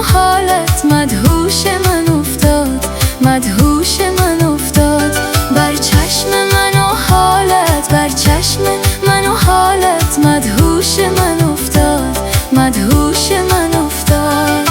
حالت مدهوش من افتاد، مدهوش من افتاد. بر چشم من و حالت، بر چشم من و حالت مدهوش من افتاد، مدهوش من افتاد.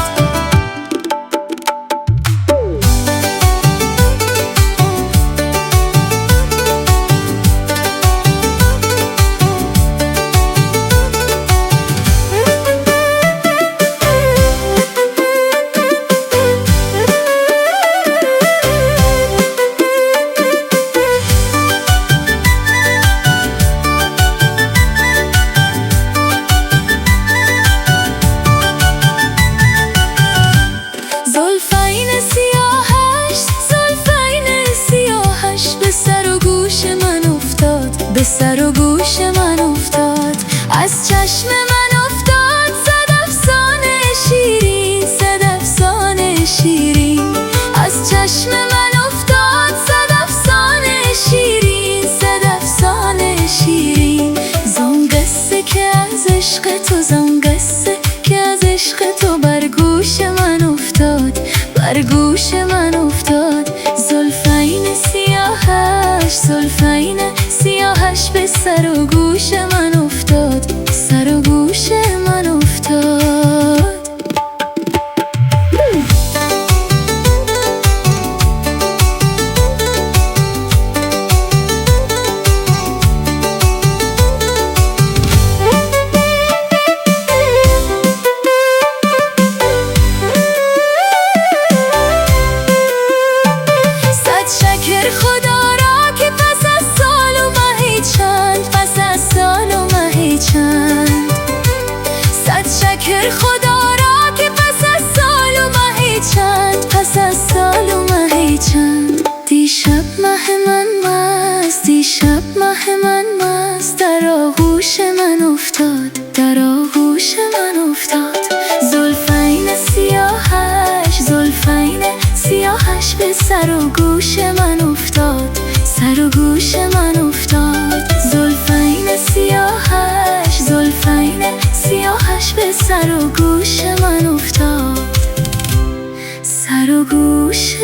به سر و گوش من افتاد، از چشم من افتاد صد افسانه شیرین، صد افسانه شیرین. از چشم من افتاد صد افسانه شیرین، صد افسانه شیرین. زان قصه که از عشق تو، زان قصه که از عشق تو بر گوش من افتاد، بر گوش من افتاد. زلفین سیاهش، زلفین سیاهش به سر و گوش من افتاد، سر و گوش من افتاد. صد شکر خدا را که پس از سال و مهی چند، پس از سال و مهی چند. صد شکر خدا را که پس از سال و مهی چند، پس از سال و مهی چند. دیشب مه من مست، دیشب مه من مست در آغوش من افتاد، در آغوش من افتاد. زلفین سیاهش، زلفین سیاهش به سر و گوش من افتاد، سر و گوش من افتاد. زلفین سیاهش، زلفین سیاهش به سر و گوش من افتاد، سر و گوش